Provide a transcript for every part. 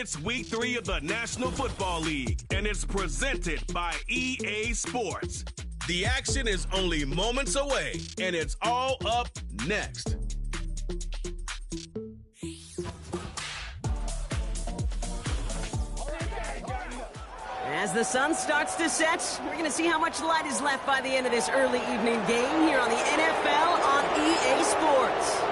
It's week 3 of the National Football League, and it's presented by EA Sports. The action is only moments away, and it's all up next. As the sun starts to set, we're going to see how much light is left by the end of this early evening game here on the NFL on EA Sports.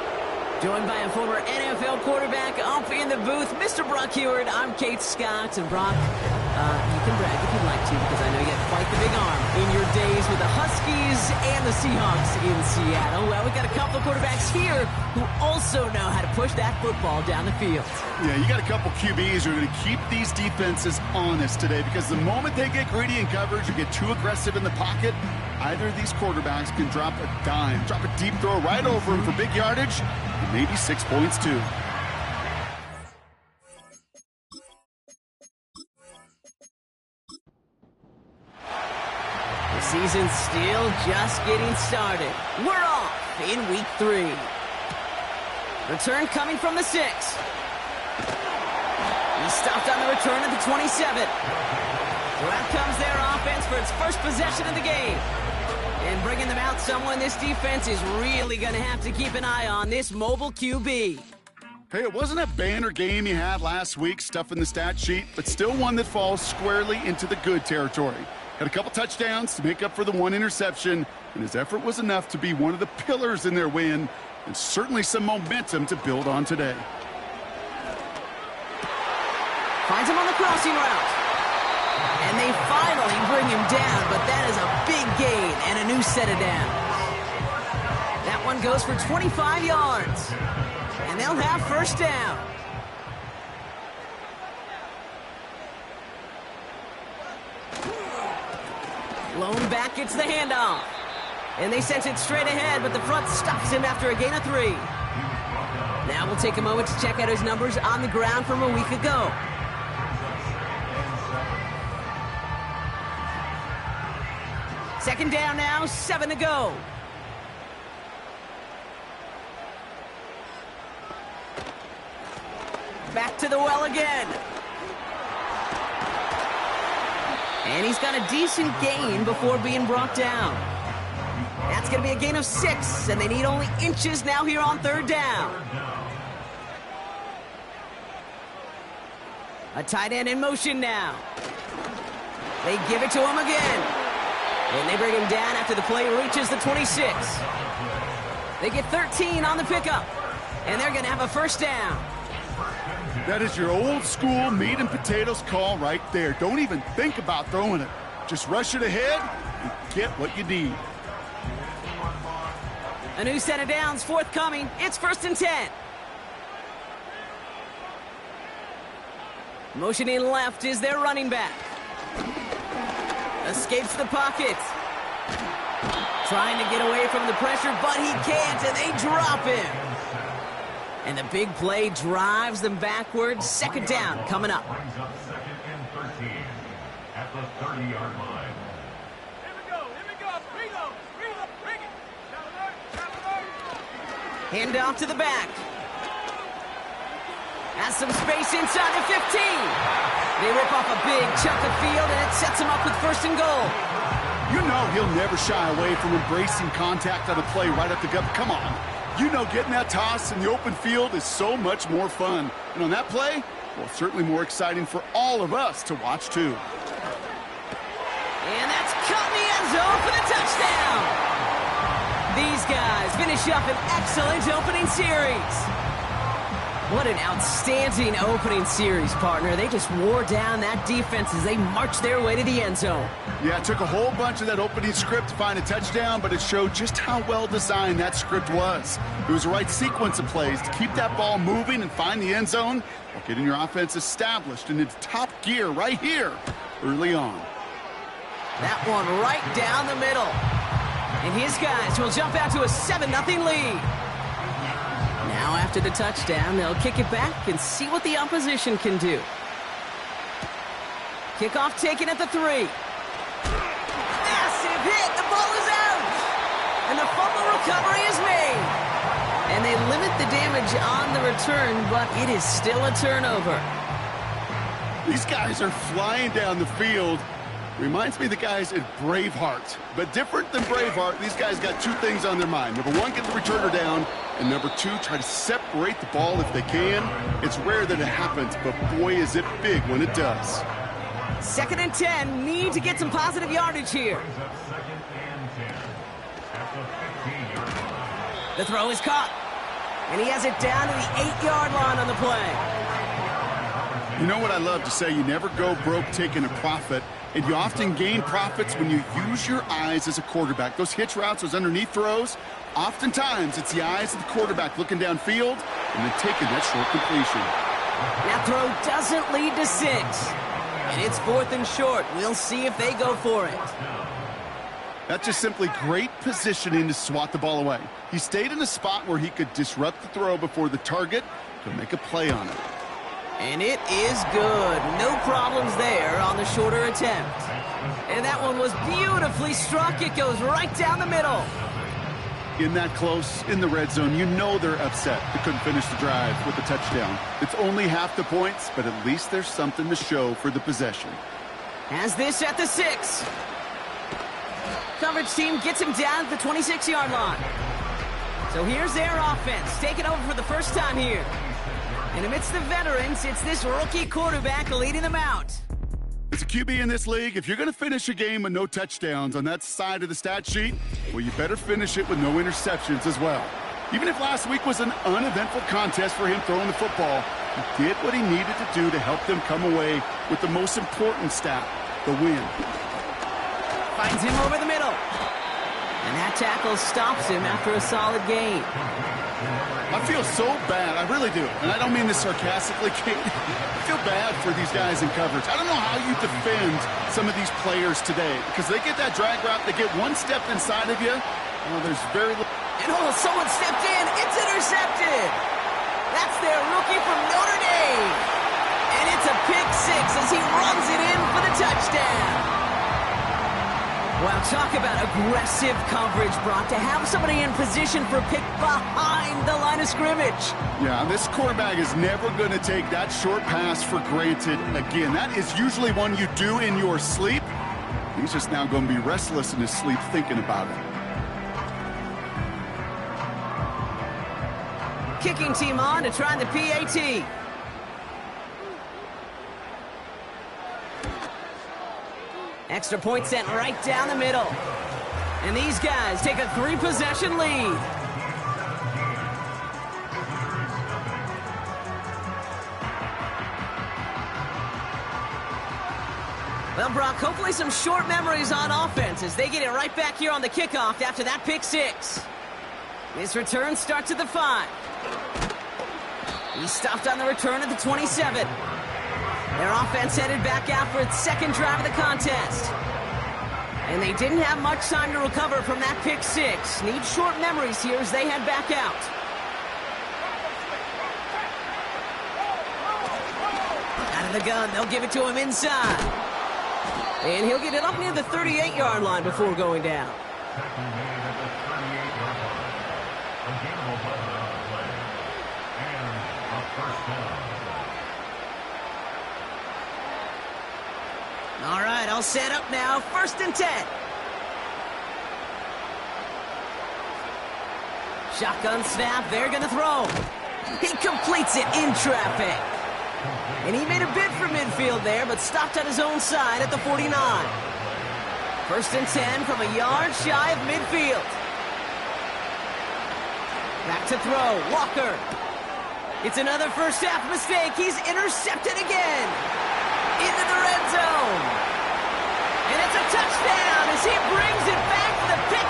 Joined by a former NFL quarterback up in the booth, Mr. Brock Heward. I'm Kate Scott. And Brock, you can brag if you'd like to, because I know you have quite the big arm in your days with the Huskies and the Seahawks in Seattle. Well, we've got a couple of quarterbacks here who also know how to push that football down the field. Yeah, you got a couple QBs who are going to keep these defenses honest today, because the moment they get greedy in coverage or get too aggressive in the pocket, either of these quarterbacks can drop a dime, drop a deep throw right over him for big yardage, and maybe 6 points too. The season's still just getting started. We're off in week 3. Return coming from the 6. He stopped on the return at the 27. So out comes their offense for its first possession of the game. And bringing them out someone this defense is really going to have to keep an eye on, this mobile QB. Hey, it wasn't a banner game he had last week, stuff in the stat sheet, but still one that falls squarely into the good territory. Had a couple touchdowns to make up for the 1 interception, and his effort was enough to be one of the pillars in their win, and certainly some momentum to build on today. Finds him on the crossing route. And they finally bring him down, but that is a big gain and a new set of downs. That one goes for 25 yards. And they'll have first down. Lone back gets the handoff. And they sent it straight ahead, but the front stops him after a gain of 3. Now we'll take a moment to check out his numbers on the ground from a week ago. Second down now, 7 to go. Back to the well again. And he's got a decent gain before being brought down. That's going to be a gain of 6, and they need only inches now here on 3rd down. A tight end in motion now. They give it to him again. And they bring him down after the play reaches the 26. They get 13 on the pickup. And they're going to have a first down. That is your old school meat and potatoes call right there. Don't even think about throwing it. Just rush it ahead and get what you need. A new set of downs forthcoming. It's 1st and 10. Motioning left is their running back. Escapes the pocket. Trying to get away from the pressure, but he can't, and they drop him. And the big play drives them backwards. 2nd down coming up. Brings up 2nd and 13 at the 30-yard line. Here we go. Bring it. Hand off to the back. Has some space inside the 15. They rip off a big chunk of field, and it sets them up with 1st and goal. You know he'll never shy away from embracing contact on a play right up the gut. Come on. You know getting that toss in the open field is so much more fun. And on that play, well, certainly more exciting for all of us to watch, too. And that's caught in the end zone for the touchdown. These guys finish up an excellent opening series. What an outstanding opening series, partner. They just wore down that defense as they marched their way to the end zone. Yeah, it took a whole bunch of that opening script to find a touchdown, but it showed just how well designed that script was. It was the right sequence of plays to keep that ball moving and find the end zone while getting your offense established in its top gear right here early on. That one right down the middle. And his guys will jump out to a 7-0 lead. Now after the touchdown, they'll kick it back and see what the opposition can do. Kickoff taken at the 3. Massive hit. The ball is out. And the fumble recovery is made. And they limit the damage on the return, but it is still a turnover. These guys are flying down the field. Reminds me of the guys at Braveheart. But different than Braveheart, these guys got two things on their mind. Number one, get the returner down. And number two, try to separate the ball if they can. It's rare that it happens, but boy, is it big when it does. 2nd and 10. Need to get some positive yardage here. The throw is caught. And he has it down to the 8-yard line on the play. You know what I love to say? You never go broke taking a profit. And you often gain profits when you use your eyes as a quarterback. Those hitch routes, those underneath throws, oftentimes it's the eyes of the quarterback looking downfield and then taking that short completion. That throw doesn't lead to 6. And it's 4th and short. We'll see if they go for it. That's just simply great positioning to swat the ball away. He stayed in a spot where he could disrupt the throw before the target could make a play on it. And it is good. No problems there on the shorter attempt. And that one was beautifully struck. It goes right down the middle. In that close, in the red zone, you know they're upset. They couldn't finish the drive with a touchdown. It's only half the points, but at least there's something to show for the possession. Has this at the 6. Coverage team gets him down at the 26-yard line. So here's their offense, taking over for the first time here. And amidst the veterans, it's this rookie quarterback leading them out. As a QB in this league, if you're going to finish a game with no touchdowns on that side of the stat sheet, well, you better finish it with no interceptions as well. Even if last week was an uneventful contest for him throwing the football, he did what he needed to do to help them come away with the most important stat, the win. Finds him over the middle. And that tackle stops him after a solid gain. I feel so bad, I really do, and I don't mean this sarcastically, Kate. I feel bad for these guys in coverage. I don't know how you defend some of these players today, because they get that drag route, they get one step inside of you, there's very little... And someone stepped in, it's intercepted! That's their rookie from Notre Dame! And it's a pick 6 as he runs it in for the touchdown! Wow, talk about aggressive coverage, Brock, to have somebody in position for a pick behind the line of scrimmage. Yeah, this quarterback is never going to take that short pass for granted again. That is usually one you do in your sleep. He's just now going to be restless in his sleep thinking about it. Kicking team on to try the PAT. Extra point sent right down the middle. And these guys take a 3-possession lead. Well, Brock, hopefully some short memories on offense as they get it right back here on the kickoff after that pick 6. This return starts at the 5. He stopped on the return at the 27. Their offense headed back out for its second drive of the contest. And they didn't have much time to recover from that pick 6. Need short memories here as they head back out. Out of the gun, they'll give it to him inside. And he'll get it up near the 38-yard line before going down. All right, all set up now. 1st and 10. Shotgun snap. They're going to throw. He completes it in traffic. And he made a bid for midfield there, but stopped on his own side at the 49. 1st and 10 from a yard shy of midfield. Back to throw. Walker. It's another first half mistake. He's intercepted again. Into the red zone. And it's a touchdown as he brings it back for the pick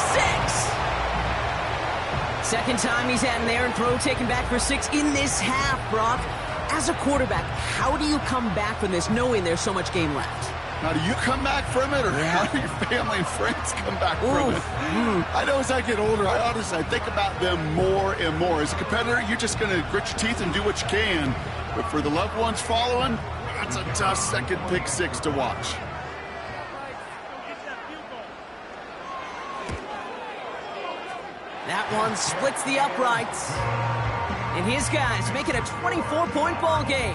6. Second time he's had an errant throw taken back for 6 in this half, Brock. As a quarterback, how do you come back from this knowing there's so much game left? How do you come back from it, or how do your family and friends come back from it? I know as I get older, I think about them more and more. As a competitor, you're just going to grit your teeth and do what you can. But for the loved ones following, that's a tough second pick 6 to watch. That one splits the uprights. And his guys make it a 24-point ball game.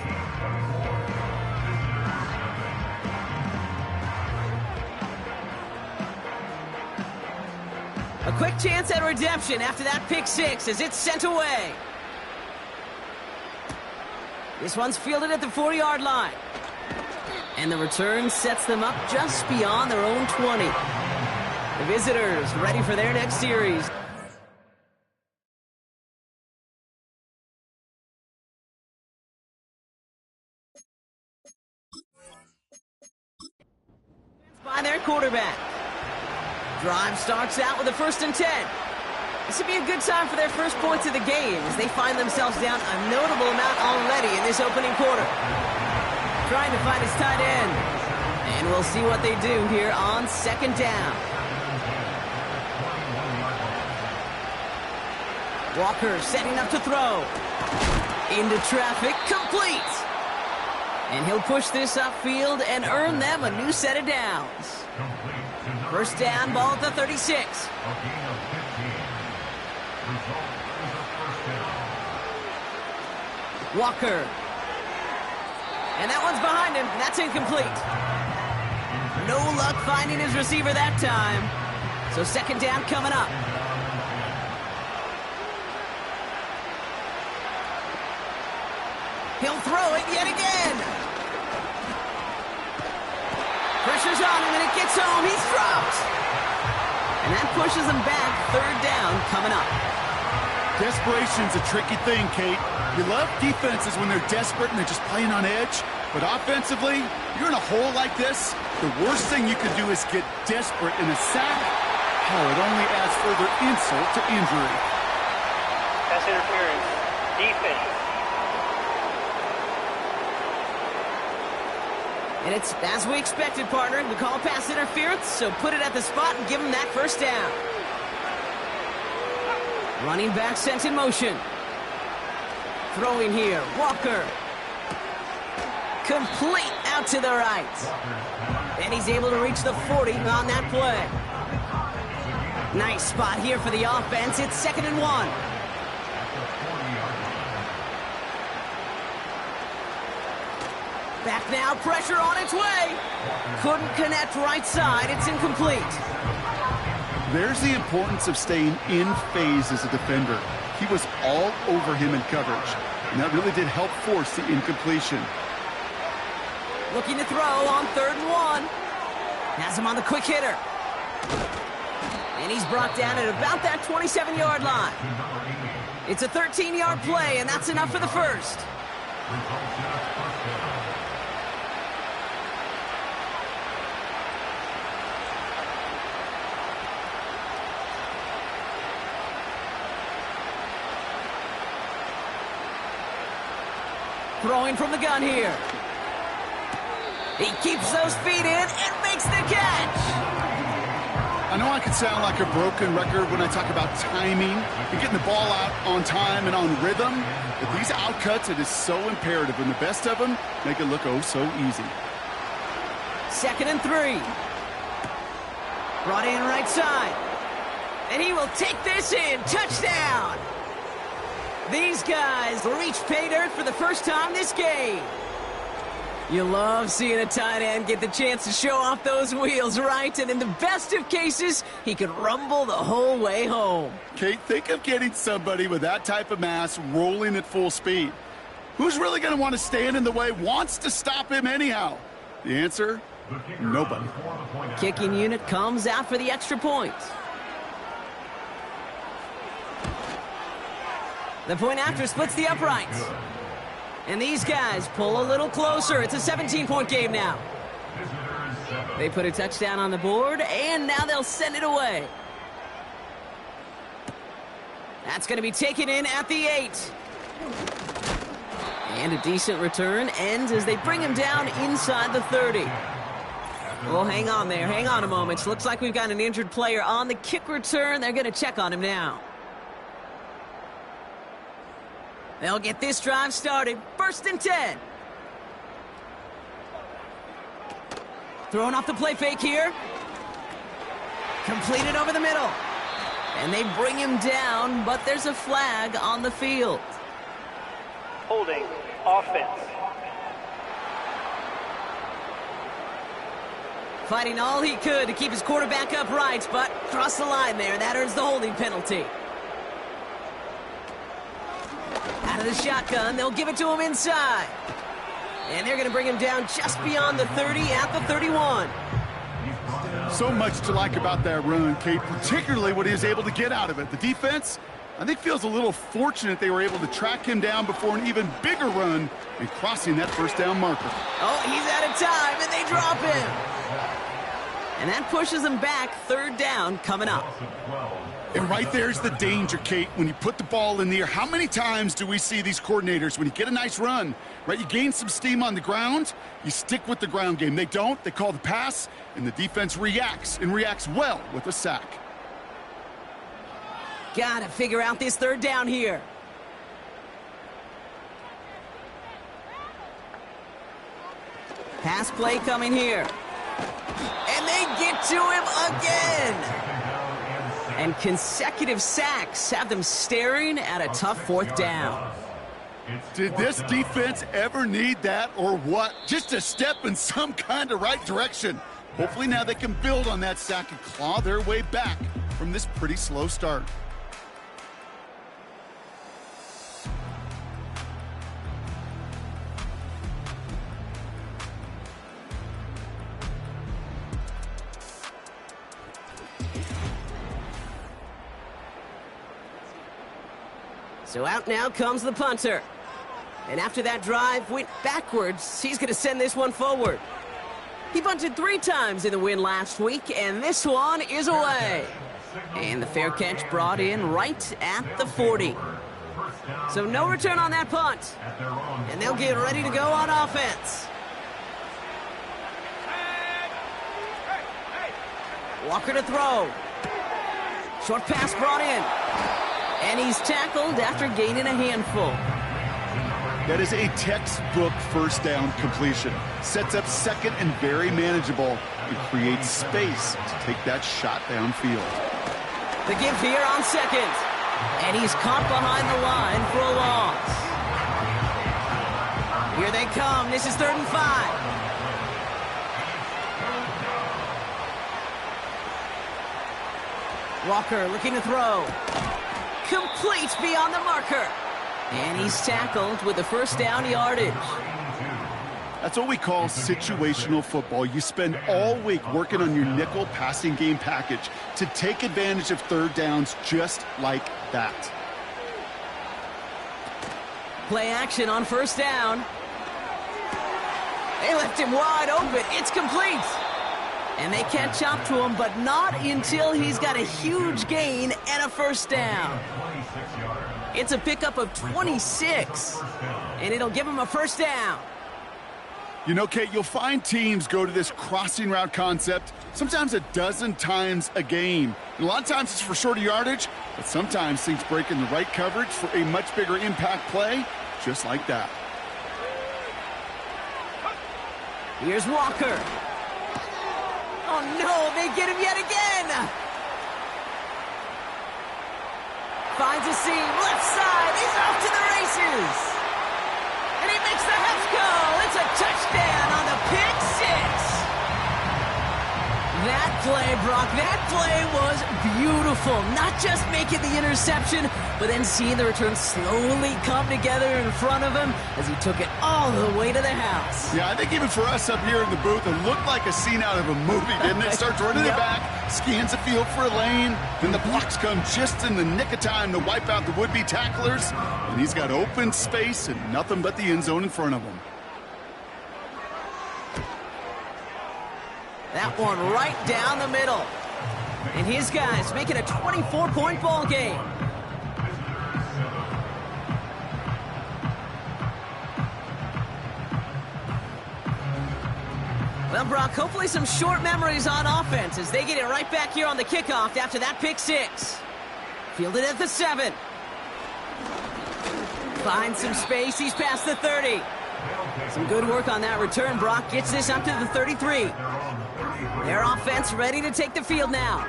quick chance at redemption after that pick six as it's sent away. This one's fielded at the 40-yard line. And the return sets them up just beyond their own 20. The visitors ready for their next series. By their quarterback. Drive starts out with a 1st and 10. This would be a good time for their first points of the game as they find themselves down a notable amount already in this opening quarter. Trying to find his tight end. And we'll see what they do here on 2nd down. Walker setting up to throw. Into traffic, complete. And he'll push this upfield and earn them a new set of downs. 1st down, ball at the 36. Walker. And that one's behind him. That's incomplete. No luck finding his receiver that time. So 2nd down coming up. He'll throw it yet again. Pressure's on him and it gets home. He's dropped. And that pushes him back. 3rd down coming up. Desperation's a tricky thing, Kate. You love defenses when they're desperate and they're just playing on edge. But offensively, you're in a hole like this, the worst thing you could do is get desperate in a sack. Oh, it only adds further insult to injury. Pass interference. Defense. And it's as we expected, partner. We call pass interference, so put it at the spot and give him that 1st down. Running back sent in motion. Throwing here, Walker. Complete out to the right. And he's able to reach the 40 on that play. Nice spot here for the offense. It's 2nd and 1. Back now, pressure on its way. Couldn't connect right side. It's incomplete. There's the importance of staying in phase as a defender. He was all over him in coverage, and that really did help force the incompletion. Looking to throw on 3rd and 1. Has him on the quick hitter. And he's brought down at about that 27-yard line. It's a 13-yard play, and that's enough for the 1st. Throwing from the gun here. He keeps those feet in and makes the catch. I know I could sound like a broken record when I talk about timing and getting the ball out on time and on rhythm, but these outcuts, it is so imperative, and the best of them make it look oh so easy. 2nd and 3. Brought in right side. And he will take this in. Touchdown. These guys reach pay dirt for the first time this game. You love seeing a tight end get the chance to show off those wheels, right? And in the best of cases, he could rumble the whole way home. Kate, think of getting somebody with that type of mass rolling at full speed. Who's really going to want to stand in the way, wants to stop him anyhow? The answer? Nobody. Kicking unit comes out for the extra point. The point after splits the uprights. And these guys pull a little closer. It's a 17-point game now. They put a touchdown on the board, and now they'll send it away. That's going to be taken in at the 8. And a decent return ends as they bring him down inside the 30. Well, hang on there. Hang on a moment. Looks like we've got an injured player on the kick return. They're going to check on him now. They'll get this drive started. 1st and 10. Throwing off the play fake here. Completed over the middle. And they bring him down, but there's a flag on the field. Holding. Offense. Fighting all he could to keep his quarterback upright, but crossed the line there. That earns the holding penalty. Out of the shotgun, they'll give it to him inside. And they're going to bring him down just beyond the 30 at the 31. So much to like about that run, Kate, particularly what he was able to get out of it. The defense, I think, feels a little fortunate they were able to track him down before an even bigger run and crossing that first down marker. Oh, he's out of time, and they drop him. And that pushes them back. Third down coming up. And right there's the danger, Kate, when you put the ball in the air. How many times do we see these coordinators, when you get a nice run, right, you gain some steam on the ground, you stick with the ground game. They don't. They call the pass, and the defense reacts, and reacts well with a sack. Gotta figure out this third down here. Pass play coming here. And they get to him again. And consecutive sacks have them staring at a tough fourth down. Did this defense ever need that or what? Just a step in some kind of right direction. Hopefully now they can build on that sack and claw their way back from this pretty slow start. So out now comes the punter. And after that drive went backwards, he's going to send this one forward. He punted 3 times in the win last week, and this one is away. And the fair catch brought in right at the 40. So no return on that punt. And they'll get ready to go on offense. Walker to throw. Short pass brought in. And he's tackled after gaining a handful. That is a textbook first down completion. Sets up second and very manageable and creates space to take that shot downfield. The give here on second. And he's caught behind the line for a loss. Here they come. This is 3rd and 5. Walker looking to throw. Complete beyond the marker. And he's tackled with the first down yardage. That's what we call situational football. You spend all week working on your nickel passing game package to take advantage of third downs just like that. Play action on first down. They left him wide open. It's complete. And they catch up to him, but not until he's got a huge gain and a first down. It's a pickup of 26, and it'll give him a first down. You know, Kate, you'll find teams go to this crossing route concept sometimes a dozen times a game. And a lot of times it's for shorter yardage, but sometimes things break in the right coverage for a much bigger impact play, just like that. Here's Walker. Oh, no, they get him yet again. Finds a seam, left side, he's off to the races. And he makes the Hefco. It's a touchdown on the pick six. That play, Brock, that play was beautiful. Not just making the interception, but then seeing the return slowly come together in front of him as he took it all the way to the house. Yeah, I think even for us up here in the booth, it looked like a scene out of a movie, didn't it? Starts running the back, scans the field for a lane, then the blocks come just in the nick of time to wipe out the would-be tacklers, and he's got open space and nothing but the end zone in front of him. That one right down the middle. And his guys making a 24-point ball game. Well, Brock, hopefully some short memories on offense as they get it right back here on the kickoff after that pick six. Fielded at the 7. Finds some space. He's past the 30. Some good work on that return. Brock gets this up to the 33. Their offense ready to take the field now.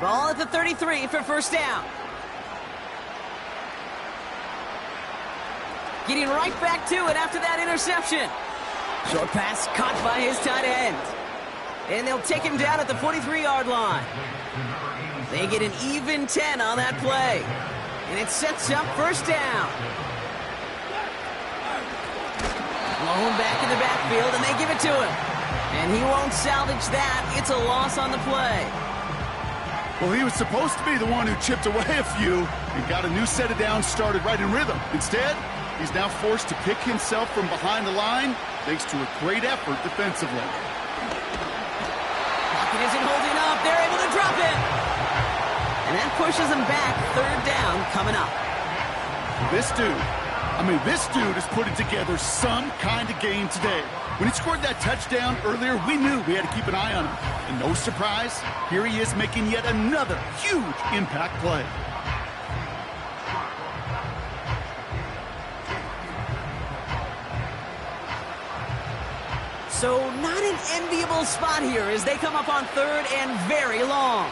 Ball at the 33 for first down. Getting right back to it after that interception. Short pass caught by his tight end. And they'll take him down at the 43-yard line. They get an even 10 on that play. And it sets up first down. Blown back in the backfield, and they give it to him. And he won't salvage that. It's a loss on the play. Well, he was supposed to be the one who chipped away a few and got a new set of downs started right in rhythm. Instead, he's now forced to pick himself from behind the line thanks to a great effort defensively. Pocket isn't holding up. They're able to drop it. And that pushes them back. Third down coming up. This dude is putting together some kind of game today. When he scored that touchdown earlier, we knew we had to keep an eye on him. And no surprise, here he is making yet another huge impact play. So not an enviable spot here as they come up on third and very long.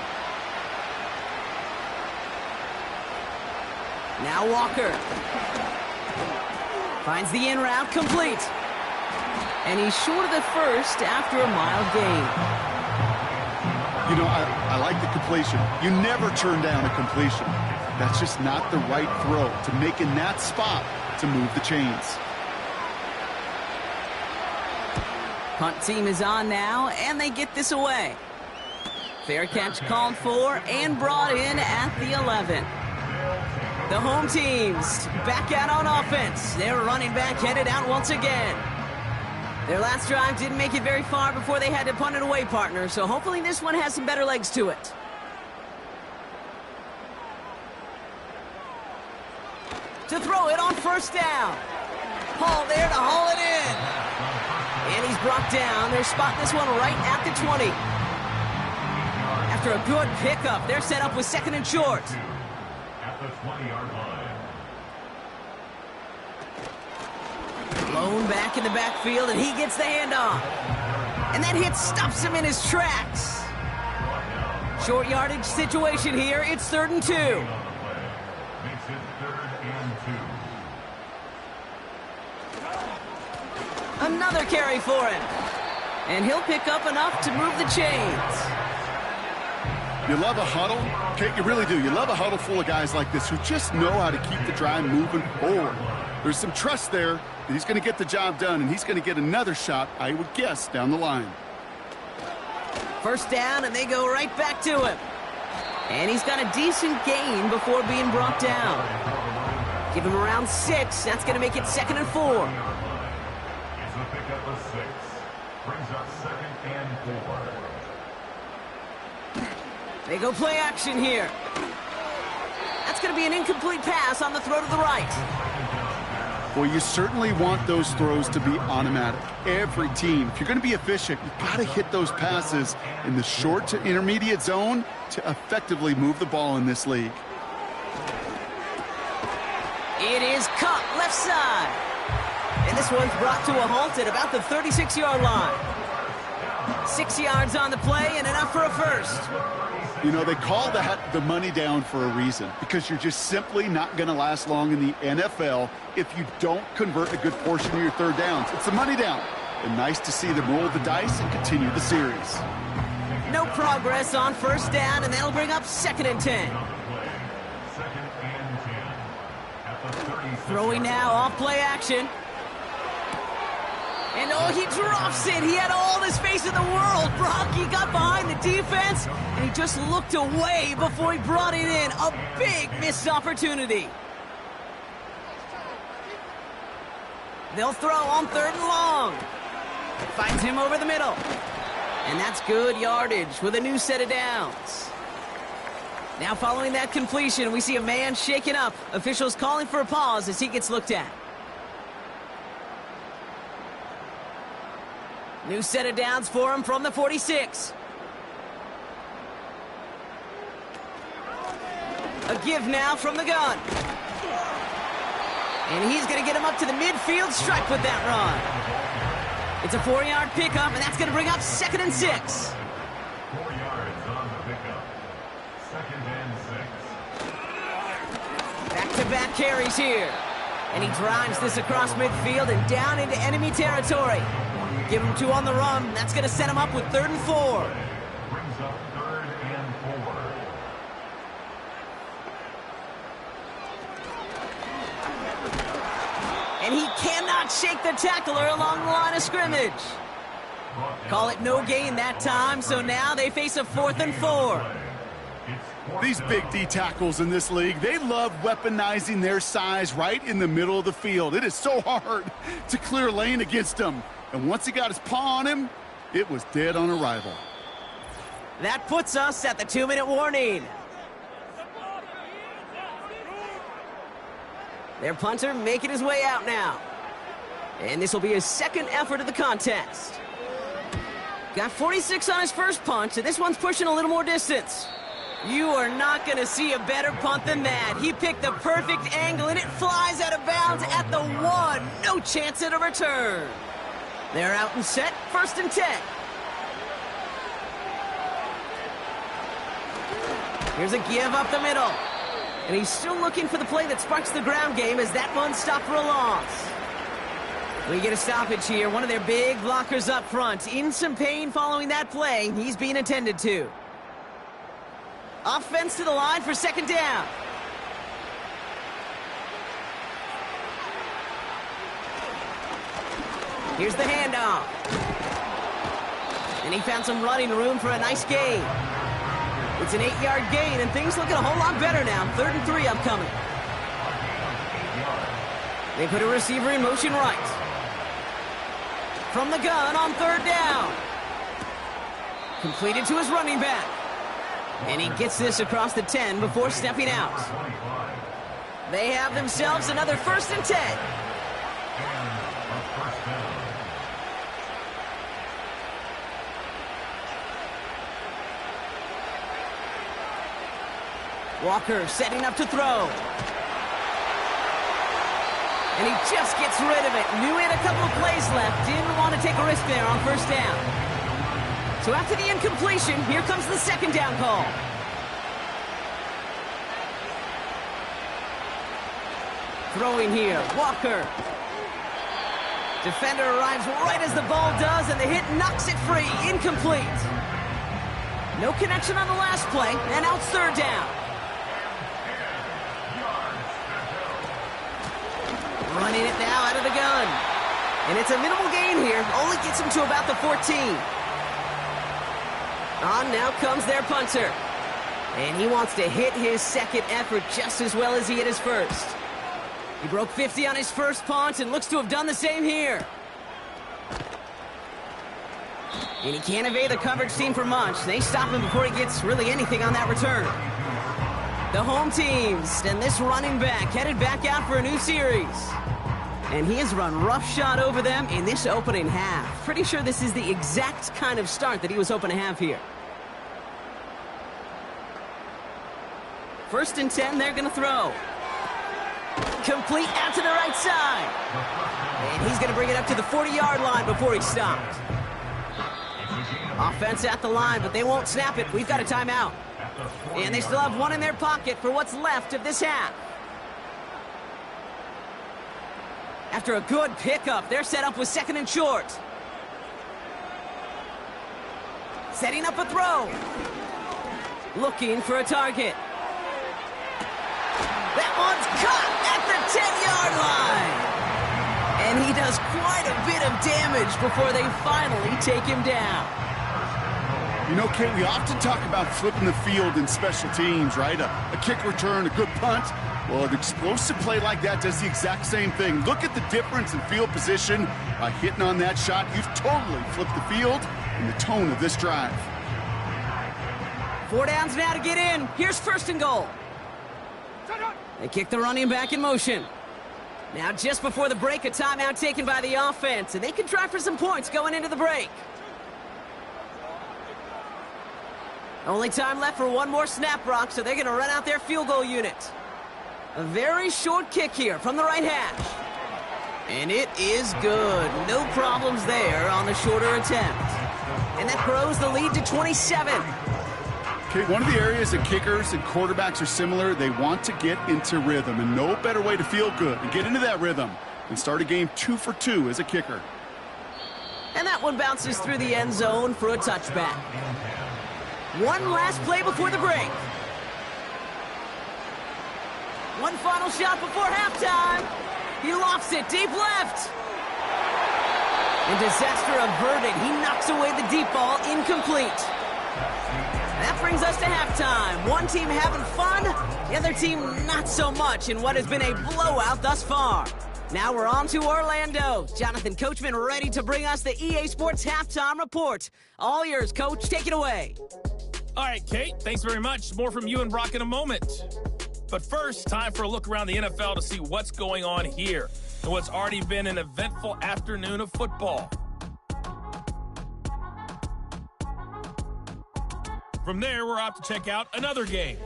Now Walker. Finds the in route complete. And he's short of the first after a mile gain. You know, I like the completion. You never turn down a completion. That's just not the right throw to make in that spot to move the chains. Punt team is on now, and they get this away. Fair catch called for and brought in at the 11. The home team's back out on offense. Their running back headed out once again. Their last drive didn't make it very far before they had to punt it away, partner, so hopefully this one has some better legs to it. To throw it on first down. Hall there to haul it in. And he's brought down. They're spotting this one right at the 20. After a good pickup, they're set up with second and short. At the 20-yard line. Blown back in the backfield, and he gets the handoff. And that hit stops him in his tracks. Short yardage situation here. It's 3rd and 2. Makes it 3rd and 2. Another carry for him. And he'll pick up enough to move the chains. You love a huddle? Okay, you really do. You love a huddle full of guys like this who just know how to keep the drive moving forward. There's some trust there that he's going to get the job done, and he's going to get another shot, I would guess, down the line. First down, and they go right back to him. And he's got a decent gain before being brought down. Give him around 6. That's going to make it 2nd and 4. It's a pickup of 6. Brings up 2nd and 4. They go play action here. That's going to be an incomplete pass on the throw to the right. Well, you certainly want those throws to be automatic. Every team, if you're going to be efficient, you've got to hit those passes in the short to intermediate zone to effectively move the ball in this league. It is cut left side. And this one's brought to a halt at about the 36-yard line. 6 yards on the play and enough for a first. You know, they call that the money down for a reason, because you're just simply not going to last long in the NFL if you don't convert a good portion of your third downs. It's the money down. And nice to see them roll the dice and continue the series. No progress on first down, and that'll bring up 2nd and 10. Throwing now off play action. And oh, he drops it. He had all the space in the world. Brock, he got behind the defense, and he just looked away before he brought it in. A big missed opportunity. They'll throw on 3rd and long. Finds him over the middle. And that's good yardage with a new set of downs. Now following that completion, we see a man shaken up. Officials calling for a pause as he gets looked at. New set of downs for him from the 46. A give now from the gun. And he's going to get him up to the midfield stripe with that run. It's a 4-yard pickup, and that's going to bring up 2nd and 6. 4 yards on the pickup. 2nd and 6. Back-to-back carries here. And he drives this across midfield and down into enemy territory. Give him 2 on the run. That's going to set him up with 3rd and 4. Brings up 3rd and 4. And he cannot shake the tackler along the line of scrimmage. Call it no gain that time, so now they face a 4th and 4. These big D tackles in this league, they love weaponizing their size right in the middle of the field. It is so hard to clear lane against them. And once he got his paw on him, it was dead on arrival. That puts us at the 2-minute warning. Their punter making his way out now. And this will be his 2nd effort of the contest. Got 46 on his first punt, and this one's pushing a little more distance. You are not going to see a better punt than that. He picked the perfect angle, and it flies out of bounds at the 1. No chance at a return. They're out and set, 1st and 10. Here's a give up the middle. And he's still looking for the play that sparks the ground game as that one stopped for a loss. We get a stoppage here. One of their big blockers up front. In some pain following that play. He's being attended to. Offense to the line for 2nd down. Here's the handoff. And he found some running room for a nice gain. It's an 8-yard gain, and things looking a whole lot better now. 3rd and 3 upcoming. They put a receiver in motion right. From the gun on 3rd down. Completed to his running back. And he gets this across the 10 before stepping out. They have themselves another 1st and 10. Walker setting up to throw. And he just gets rid of it. Knew he had a couple of plays left. Didn't want to take a risk there on 1st down. So after the incompletion, here comes the 2nd down call. Throwing here, Walker. Defender arrives right as the ball does, and the hit knocks it free. Incomplete. No connection on the last play, and out 3rd down. Running it now out of the gun. And it's a minimal gain here. Only gets him to about the 14. On now comes their punter. And he wants to hit his 2nd effort just as well as he hit his 1st. He broke 50 on his first punt and looks to have done the same here. And he can't evade the coverage team for much. They stop him before he gets really anything on that return. The home teams and this running back headed back out for a new series. And he has run roughshod over them in this opening half. Pretty sure this is the exact kind of start that he was hoping to have here. 1st and 10, they're going to throw. Complete out to the right side. And he's going to bring it up to the 40-yard line before he stopped. Offense at the line, but they won't snap it. We've got a timeout. And they still have one in their pocket for what's left of this half. After a good pickup, they're set up with 2nd and short. Setting up a throw. Looking for a target. That one's caught at the 10-yard line. And he does quite a bit of damage before they finally take him down. You know, Kate, we often talk about flipping the field in special teams, right? A kick return, a good punt. Well, an explosive play like that does the exact same thing. Look at the difference in field position. By hitting on that shot, you've totally flipped the field and the tone of this drive. 4 downs now to get in. Here's 1st and goal. They kick the running back in motion. Now just before the break, a timeout taken by the offense, and they can try for some points going into the break. Only time left for one more snap, Brock, so they're going to run out their field goal unit. A very short kick here from the right hash. And it is good. No problems there on the shorter attempt. And that grows the lead to 27. Okay, one of the areas that kickers and quarterbacks are similar, they want to get into rhythm. And no better way to feel good and get into that rhythm than start a game 2 for 2 as a kicker. And that one bounces through the end zone for a touchback. One last play before the break. One final shot before halftime. He lofts it deep left. And disaster averted. He knocks away the deep ball, incomplete. That brings us to halftime. One team having fun, the other team not so much in what has been a blowout thus far. Now we're on to Orlando. Jonathan Coachman ready to bring us the EA Sports Halftime Report. All yours, Coach. Take it away. All right, Kate, thanks very much. More from you and Brock in a moment. But first, time for a look around the NFL to see what's going on here in what's already been an eventful afternoon of football. From there, we're off to check out another game.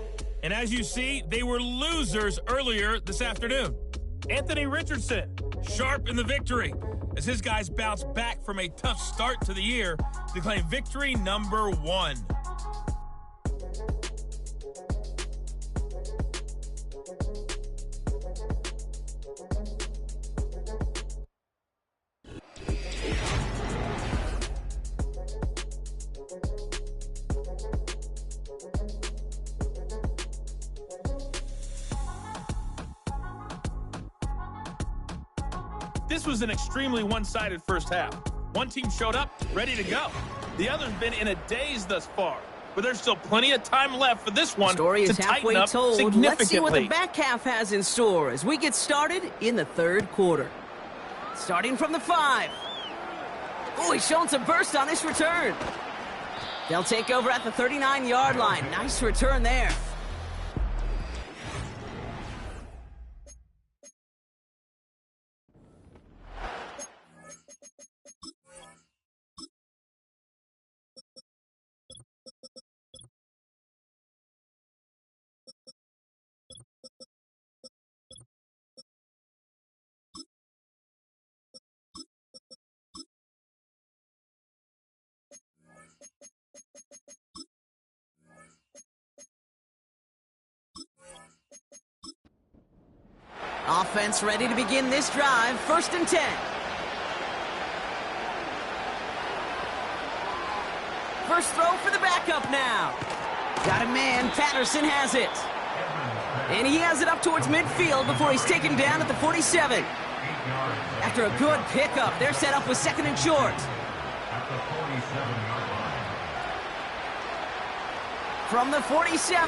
And as you see, they were losers earlier this afternoon. Anthony Richardson, sharp in the victory, as his guys bounce back from a tough start to the year to claim victory number 1. This was an extremely one-sided first half. One team showed up, ready to go. The other's been in a daze thus far, but there's still plenty of time left for this one Story to is tighten halfway up told. significantly. Let's see what the back half has in store as we get started in the third quarter. Starting from the 5. Oh, he's showing some burst on this return. They'll take over at the 39-yard line. Nice return there. Offense ready to begin this drive. 1st and 10. First throw for the backup now. Got a man. Patterson has it. And he has it up towards midfield before he's taken down at the 47. After a good pickup, they're set up with 2nd and short. From the 47.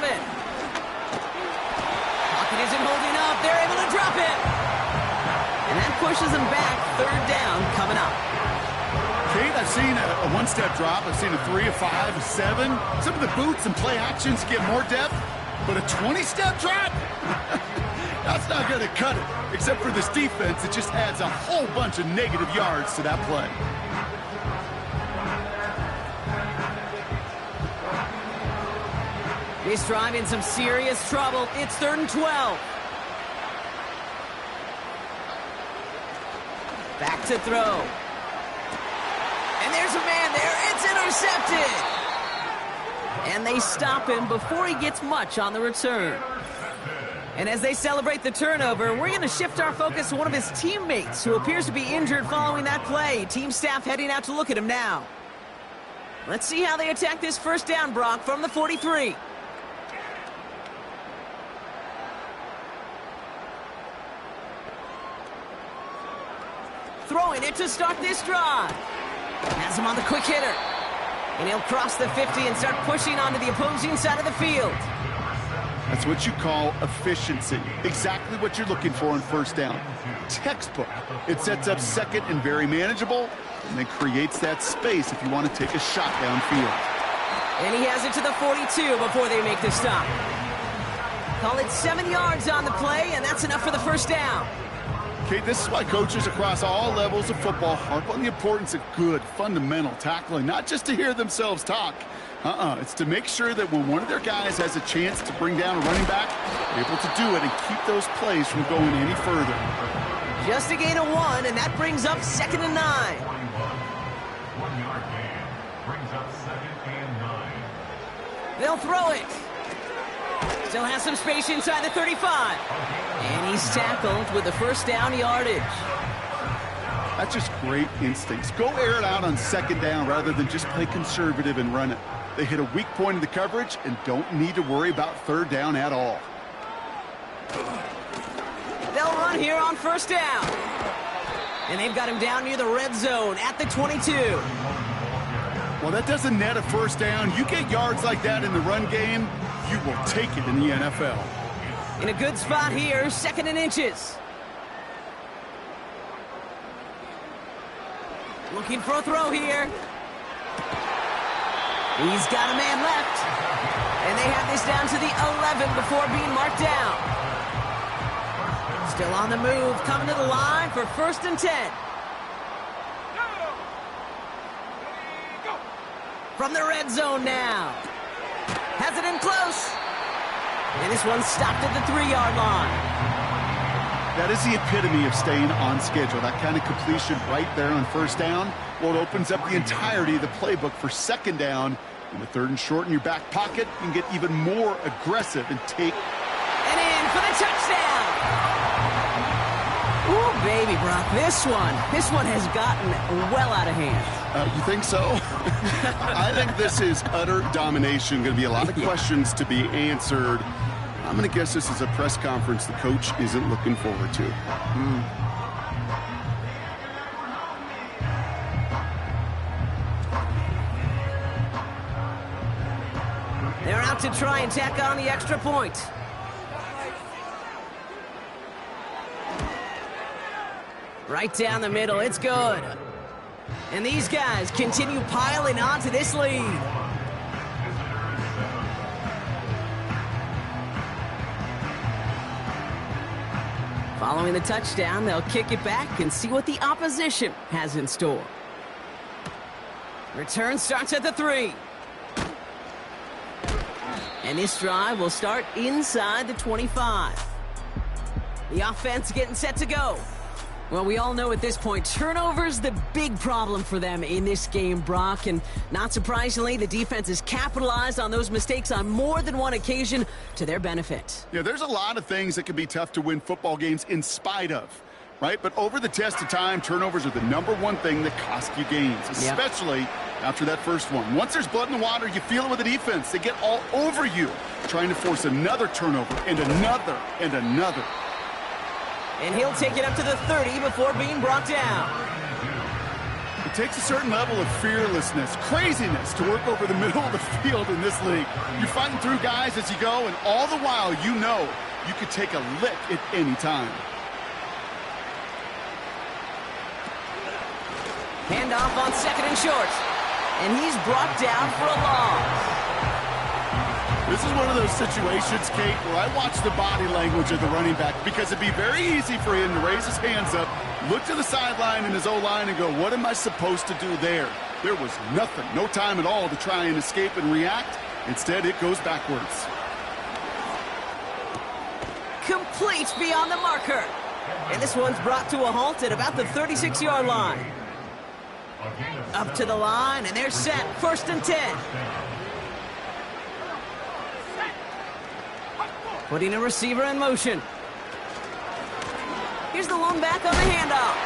Pocket isn't holding up. They're able to drop it. And that pushes them back. 3rd down coming up. Kate, I've seen a one-step drop. I've seen a 3, a 5, a 7. Some of the boots and play actions get more depth, but a 20-step drop? That's not going to cut it. Except for this defense, it just adds a whole bunch of negative yards to that play. This drive in some serious trouble. It's 3rd and 12. Back to throw. And there's a man there. It's intercepted. And they stop him before he gets much on the return. And as they celebrate the turnover, we're going to shift our focus to one of his teammates who appears to be injured following that play. Team staff heading out to look at him now. Let's see how they attack this 1st down, Brock, from the 43. Throwing it to start this drive. Has him on the quick hitter. And he'll cross the 50 and start pushing onto the opposing side of the field. That's what you call efficiency. Exactly what you're looking for on 1st down. Textbook. It sets up 2nd and very manageable, and then creates that space if you want to take a shot downfield. And he has it to the 42 before they make the stop. Call it 7 yards on the play, and that's enough for the 1st down. Okay, this is why coaches across all levels of football harp on the importance of good, fundamental tackling, not just to hear themselves talk. It's to make sure that when one of their guys has a chance to bring down a running back, they're able to do it and keep those plays from going any further. Just a gain of 1, and that brings up 2nd and 9. 1-yard gain brings up 2nd and 9. They'll throw it. Still has some space inside the 35. And he's tackled with the 1st down yardage. That's just great instincts. Go air it out on second down rather than just play conservative and run it. They hit a weak point in the coverage and don't need to worry about third down at all. They'll run here on first down. And they've got him down near the red zone at the 22. Well, that doesn't net a first down. You get yards like that in the run game, you will take it in the NFL. In a good spot here, 2nd and inches. Looking for a throw here. He's got a man left. And they have this down to the 11 before being marked down. Still on the move, coming to the line for 1st and 10. From the red zone now. Has it in close. And this one's stopped at the 3-yard line. That is the epitome of staying on schedule. That kind of completion right there on first down. Well, it opens up the entirety of the playbook for second down. In the 3rd and short in your back pocket, you can get even more aggressive and take. And in for the touchdown. Ooh, baby, Brock, this one has gotten well out of hand. You think so? I think this is utter domination. Going to be a lot of questions to be answered. I'm going to guess this is a press conference the coach isn't looking forward to. They're out to try and tack on the extra point. Right down the middle, it's good. And these guys continue piling on to this lead. Following the touchdown, they'll kick it back and see what the opposition has in store. Return starts at the 3. And this drive will start inside the 25. The offense getting set to go. Well, we all know at this point, turnovers the big problem for them in this game, Brock. And not surprisingly, the defense has capitalized on those mistakes on more than one occasion to their benefit. Yeah, there's a lot of things that can be tough to win football games in spite of, right? But over the test of time, turnovers are the #1 thing that cost you games, especially after that first one. Once there's blood in the water, you feel it with the defense. They get all over you, trying to force another turnover and another and another. And he'll take it up to the 30 before being brought down. It takes a certain level of fearlessness, craziness to work over the middle of the field in this league. You're fighting through guys as you go, and all the while you know you could take a lick at any time. Handoff on 2nd and short. And he's brought down for a loss. This is one of those situations, Kate, where I watch the body language of the running back because it'd be very easy for him to raise his hands up, look to the sideline in his O-line and go, what am I supposed to do there? There was nothing, no time at all to try and escape and react. Instead, it goes backwards. Complete beyond the marker. And this one's brought to a halt at about the 36-yard line. Up to the line, and they're set. 1st and 10. Putting a receiver in motion. Here's the lone back on the handoff.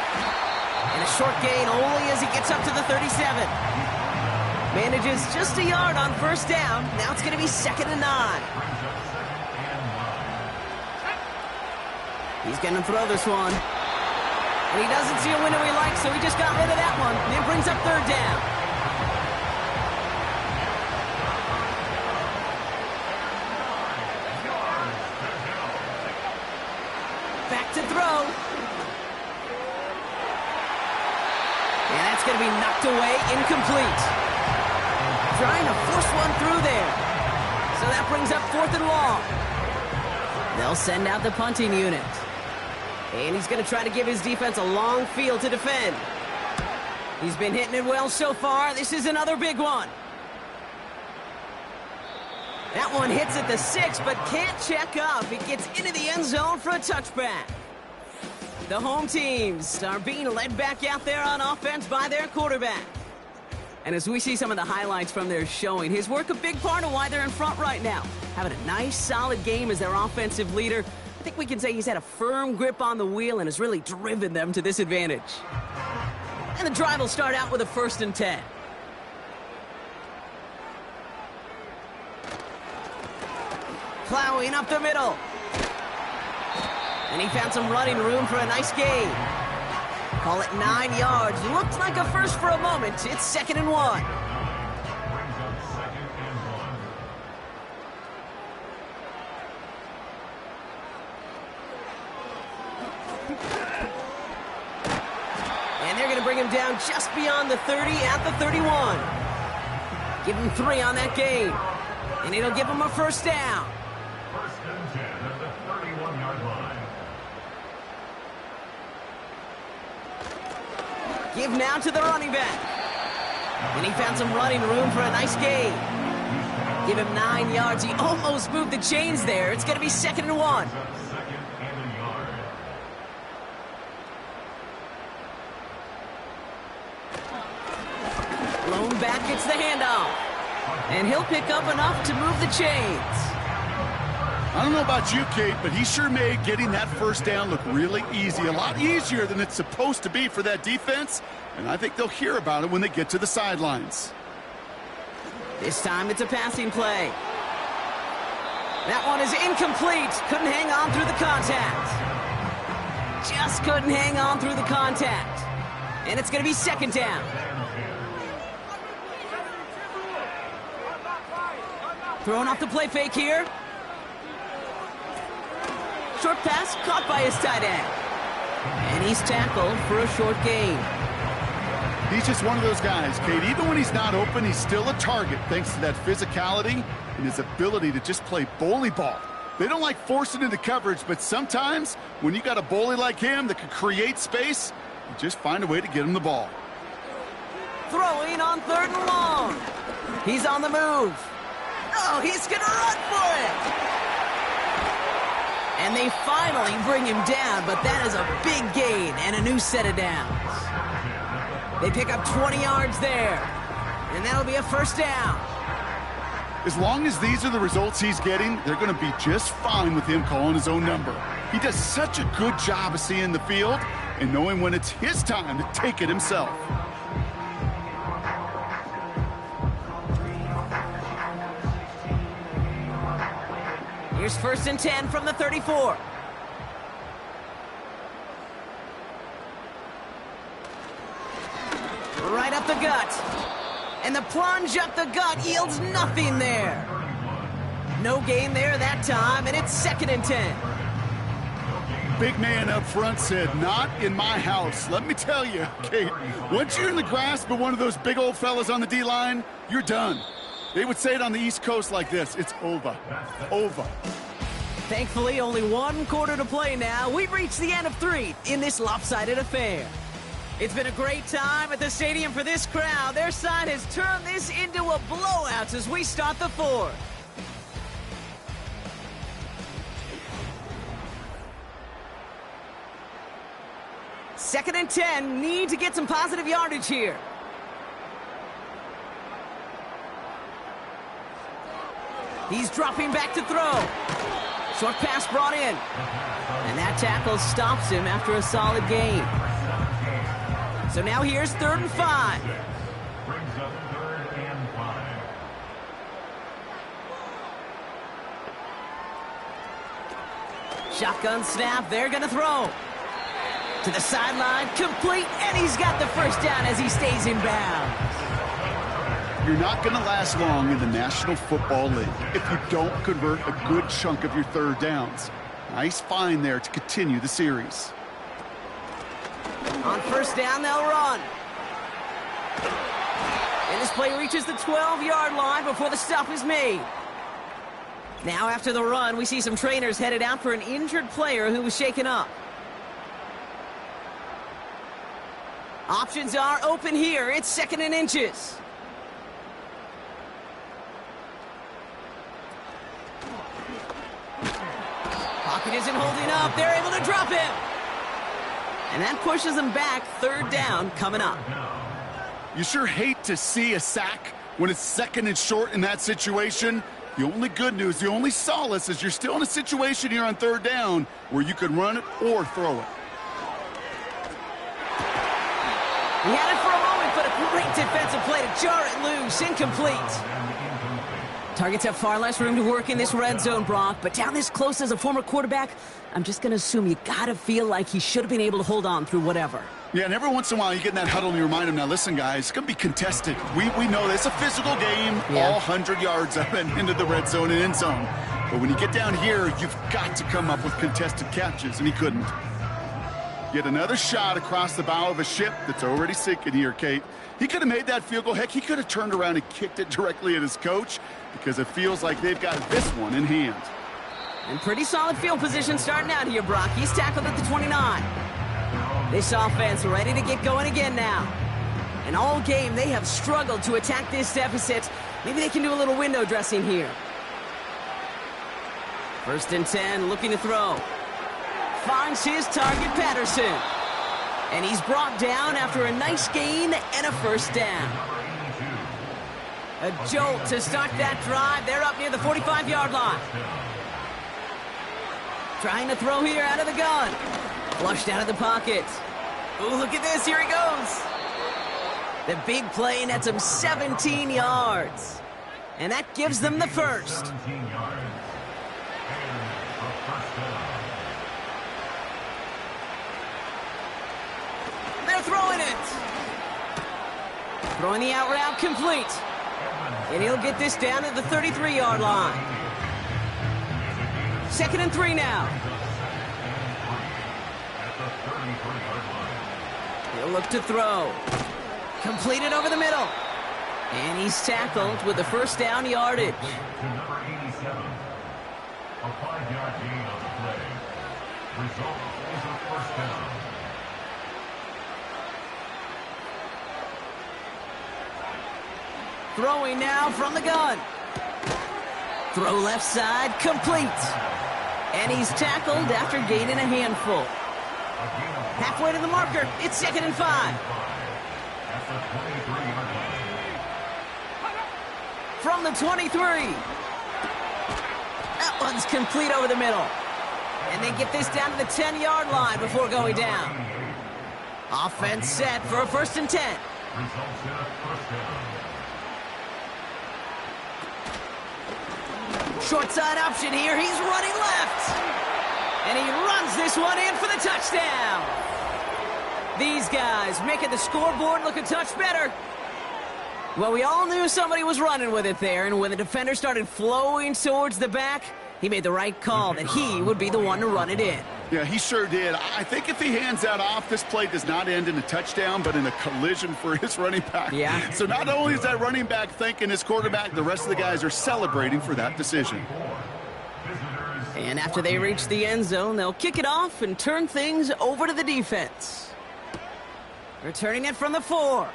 And a short gain only as he gets up to the 37. Manages just a yard on first down. Now it's going to be 2nd and 9. He's going to throw this one. And he doesn't see a window he likes, so he just got rid of that one. And it brings up 3rd down. Back to throw. And that's going to be knocked away, incomplete. Trying to force one through there. So that brings up 4th and long. They'll send out the punting unit. And he's going to try to give his defense a long field to defend. He's been hitting it well so far. This is another big one. That one hits at the 6, but can't check up. It gets into the end zone for a touchback. The home teams are being led back out there on offense by their quarterback. And as we see some of the highlights from their showing, his work a big part of why they're in front right now. Having a nice, solid game as their offensive leader. I think we can say he's had a firm grip on the wheel and has really driven them to this advantage. And the drive will start out with a 1st and 10. Plowing up the middle. And he found some running room for a nice gain. Call it 9 yards. Looked like a first for a moment. It's 2nd and 1. And they're going to bring him down just beyond the 30 at the 31. Give him 3 on that gain. And it'll give him a 1st down. 1st and 10 at the 31-yard line. Give now to the running back. And he found some running room for a nice gain. Give him 9 yards. He almost moved the chains there. It's going to be 2nd and 1. 2nd and a yard. Lone back gets the handoff. And he'll pick up enough to move the chains. I don't know about you, Kate, but he sure made getting that 1st down look really easy. A lot easier than it's supposed to be for that defense. And I think they'll hear about it when they get to the sidelines. This time it's a passing play. That one is incomplete. Couldn't hang on through the contact. Just couldn't hang on through the contact. And it's going to be 2nd down. Throwing off the play fake here. Short pass caught by his tight end. And he's tackled for a short gain. He's just one of those guys, Kate. Even when he's not open, he's still a target thanks to that physicality and his ability to just play bully ball. They don't like forcing into coverage, but sometimes when you got a bully like him that can create space, you just find a way to get him the ball. Throwing on 3rd and long. He's on the move. Oh, he's going to run for it. And they finally bring him down, but that is a big gain and a new set of downs. They pick up 20 yards there, and that'll be a 1st down. As long as these are the results he's getting, they're going to be just fine with him calling his own number. He does such a good job of seeing the field and knowing when it's his time to take it himself. Here's 1st and 10 from the 34. Right up the gut. And the plunge up the gut yields nothing there. No gain there that time, and it's 2nd and 10. Big man up front said, "Not in my house." Let me tell you, Kate, once you're in the grasp of one of those big old fellas on the D-line, you're done. They would say it on the East Coast like this: it's over. Over. Thankfully, only 1 quarter to play now. We've reached the end of 3 in this lopsided affair. It's been a great time at the stadium for this crowd. Their side has turned this into a blowout as we start the 4th. Second and 10, need to get some positive yardage here. He's dropping back to throw. Short pass brought in. And that tackle stops him after a solid gain. So now here's 3rd and 5. Brings up 3rd and 5. Shotgun snap, they're gonna throw. To the sideline, complete, and he's got the 1st down as he stays in bounds. You're not going to last long in the National Football League if you don't convert a good chunk of your 3rd downs. Nice find there to continue the series. On 1st down, they'll run. And this play reaches the 12-yard line before the stop is made. Now after the run, we see some trainers headed out for an injured player who was shaken up. Options are open here. It's 2nd and inches. Pocket isn't holding up. They're able to drop him. And that pushes them back. 3rd down coming up. You sure hate to see a sack when it's 2nd and short in that situation. The only good news, the only solace is you're still in a situation here on 3rd down where you could run it or throw it. He had it for a moment, but a great defensive play to jar it loose. Incomplete. Targets have far less room to work in this red zone, Brock, but down this close as a former quarterback, I'm just going to assume you got to feel like he should have been able to hold on through whatever. Yeah, and every once in a while you get in that huddle and you remind him, now listen, guys, it's going to be contested. We know this. It's a physical game, all 100 yards up and into the red zone and end zone. But when you get down here, you've got to come up with contested catches, and he couldn't. Yet another shot across the bow of a ship that's already sinking here, Kate. He could have made that field goal. Heck, he could have turned around and kicked it directly at his coach because it feels like they've got this one in hand. And pretty solid field position starting out here, Brock. He's tackled at the 29. This offense ready to get going again now. And all game, they have struggled to attack this deficit. Maybe they can do a little window dressing here. 1st and 10, looking to throw. Finds his target, Patterson. And he's brought down after a nice gain and a 1st down. A jolt to start that drive. They're up near the 45-yard line. Trying to throw here out of the gun. Flushed out of the pocket. Ooh, look at this. Here he goes. The big play nets him 17 yards. And that gives them the first. They're throwing it. Throwing the out route complete. And he'll get this down to the 33-yard line. 2nd and 3 now. He'll look to throw. Completed over the middle. And he's tackled with the 1st down yardage. To number 87. A 5-yard gain on the play. Result is a 1st down. Throwing now from the gun. Throw left side, complete. And he's tackled after gaining a handful. Halfway to the marker, it's 2nd and 5. From the 23. That one's complete over the middle. And they get this down to the 10-yard line before going down. Offense set for a 1st and 10. Short side option here. He's running left. And he runs this one in for the touchdown. These guys making the scoreboard look a touch better. Well, we all knew somebody was running with it there, and when the defender started flowing towards the back, he made the right call that he would be the one to run it in. Yeah, he sure did. I think if he hands that off, this play does not end in a touchdown, but in a collision for his running back. Yeah. So not only is that running back thanking his quarterback, the rest of the guys are celebrating for that decision. And after they reach the end zone, they'll kick it off and turn things over to the defense. Returning it from the 4.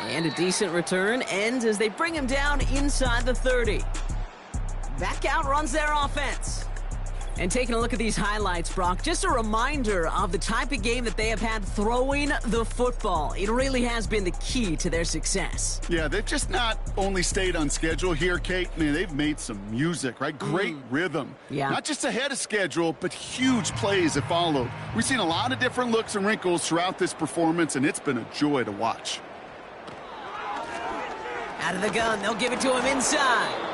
And a decent return ends as they bring him down inside the 30. Back out runs their offense. And taking a look at these highlights, Brock, just a reminder of the type of game that they have had throwing the football. It really has been the key to their success. Yeah, they've just not only stayed on schedule here, Kate. Man, they've made some music, right? Great rhythm. Yeah. Not just ahead of schedule, but huge plays have followed. We've seen a lot of different looks and wrinkles throughout this performance, and it's been a joy to watch. Out of the gun, they'll give it to him inside.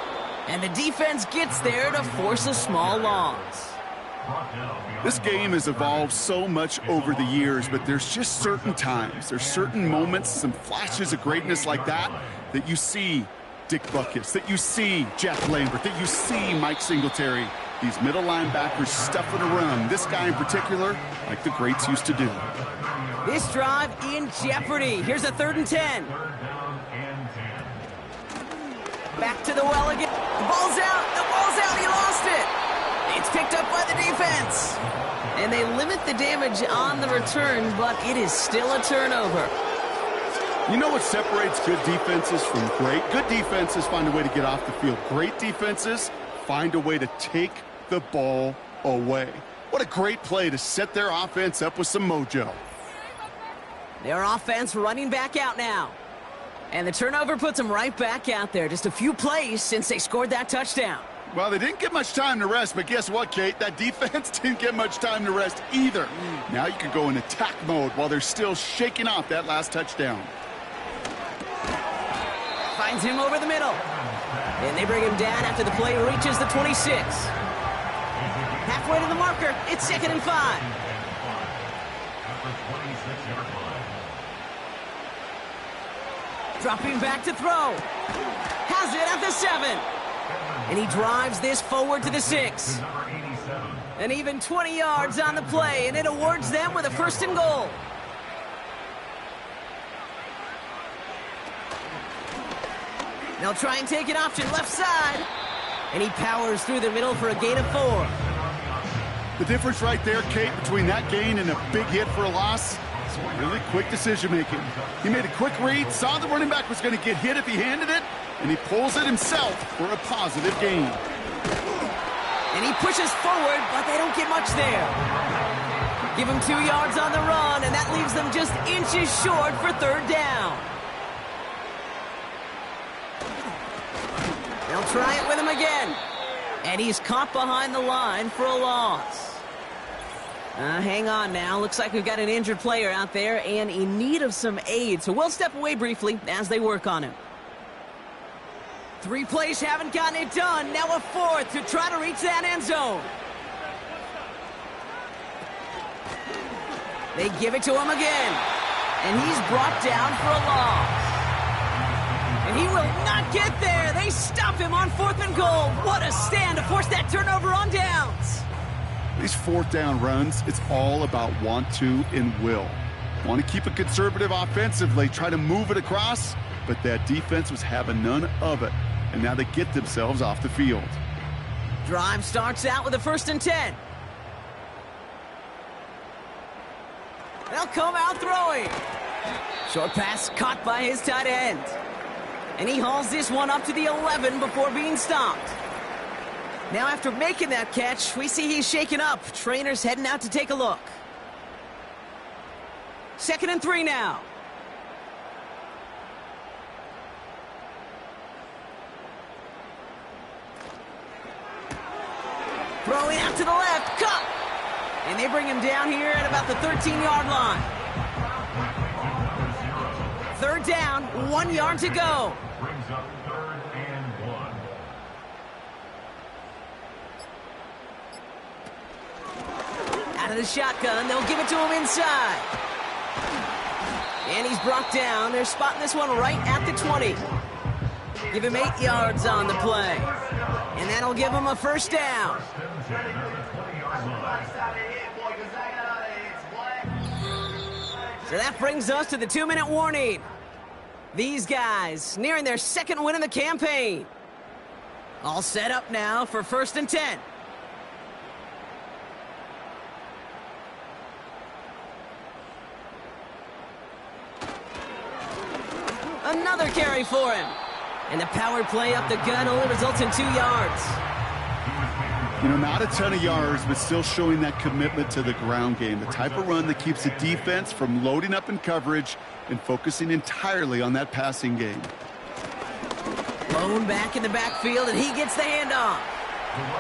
And the defense gets there to force a small loss. This game has evolved so much over the years, but there's just certain times, there's certain moments, some flashes of greatness like that you see Dick Butkus, that you see Jack Lambert, that you see Mike Singletary. These middle linebackers stuffing a run. This guy in particular, like the greats used to do. This drive in jeopardy. Here's a 3rd and 10. Back to the well again. The ball's out. The ball's out. He lost it. It's picked up by the defense. And they limit the damage on the return, but it is still a turnover. You know what separates good defenses from great? Good defenses find a way to get off the field. Great defenses find a way to take the ball away. What a great play to set their offense up with some mojo. Their offense running back out now. And the turnover puts them right back out there. Just a few plays since they scored that touchdown. Well, they didn't get much time to rest, but guess what, Kate? That defense didn't get much time to rest either. Now you can go in attack mode while they're still shaking off that last touchdown. Finds him over the middle. And they bring him down after the play reaches the 26. Halfway to the marker, it's 2nd and 5. Dropping back to throw. Has it at the 7. And he drives this forward to the 6. And even 20 yards on the play, and it awards them with a 1st and goal. They'll try and take an option left side. And he powers through the middle for a gain of 4. The difference right there, Kate, between that gain and a big hit for a loss is really quick decision-making. He made a quick read, saw the running back was going to get hit if he handed it, and he pulls it himself for a positive gain. And he pushes forward, but they don't get much there. Give him 2 yards on the run, and that leaves them just inches short for 3rd down. They'll try it with him again. And he's caught behind the line for a loss. Hang on now. Looks like we've got an injured player out there and in need of some aid. So we'll step away briefly as they work on him. 3 plays haven't gotten it done. Now a 4th to try to reach that end zone. They give it to him again. And he's brought down for a loss. And he will not get there. They stop him on 4th and goal. What a stand to force that turnover on downs. These 4th down runs, it's all about want to and will. Want to keep it conservative offensively, try to move it across, but that defense was having none of it. And now they get themselves off the field. Drive starts out with a 1st and 10. They'll come out throwing. Short pass caught by his tight end. And he hauls this one up to the 11 before being stopped. Now after making that catch, we see he's shaken up. Trainer's heading out to take a look. 2nd and 3 now. Throwing out to the left, caught. And they bring him down here at about the 13-yard line. 3rd down, 1 yard to go. Brings up 3rd and 1. Out of the shotgun, they'll give it to him inside. And he's brought down. They're spotting this one right at the 20. Give him 8 yards on the play. And that'll give him a 1st down. So that brings us to the 2-minute warning. These guys nearing their 2nd win of the campaign. All set up now for 1st and 10. Another carry for him. And the power play up the gut only results in 2 yards. You know, not a ton of yards, but still showing that commitment to the ground game. The type of run that keeps the defense from loading up in coverage and focusing entirely on that passing game. Blown back in the backfield, and he gets the handoff.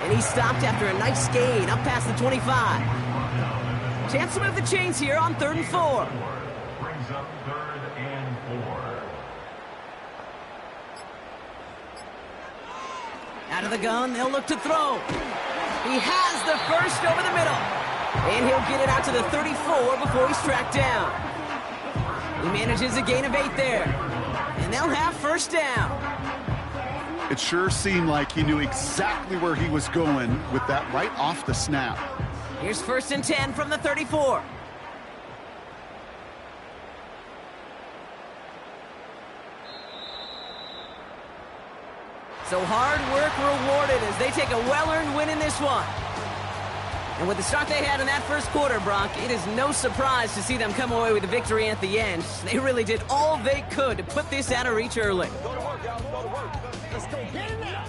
And he's stopped after a nice gain up past the 25. Chance to move the chains here on 3rd and 4. Brings up 3rd and 4. Out of the gun, they'll look to throw. He has the 1st over the middle. And he'll get it out to the 34 before he's tracked down. He manages a gain of 8 there. And they'll have 1st down. It sure seemed like he knew exactly where he was going with that right off the snap. Here's 1st and 10 from the 34. So hard work rewarded as they take a well-earned win in this one. And with the start they had in that 1st quarter, Brock, it is no surprise to see them come away with a victory at the end. They really did all they could to put this out of reach early. Go to work, y'all. Go to work. Let's go get it now.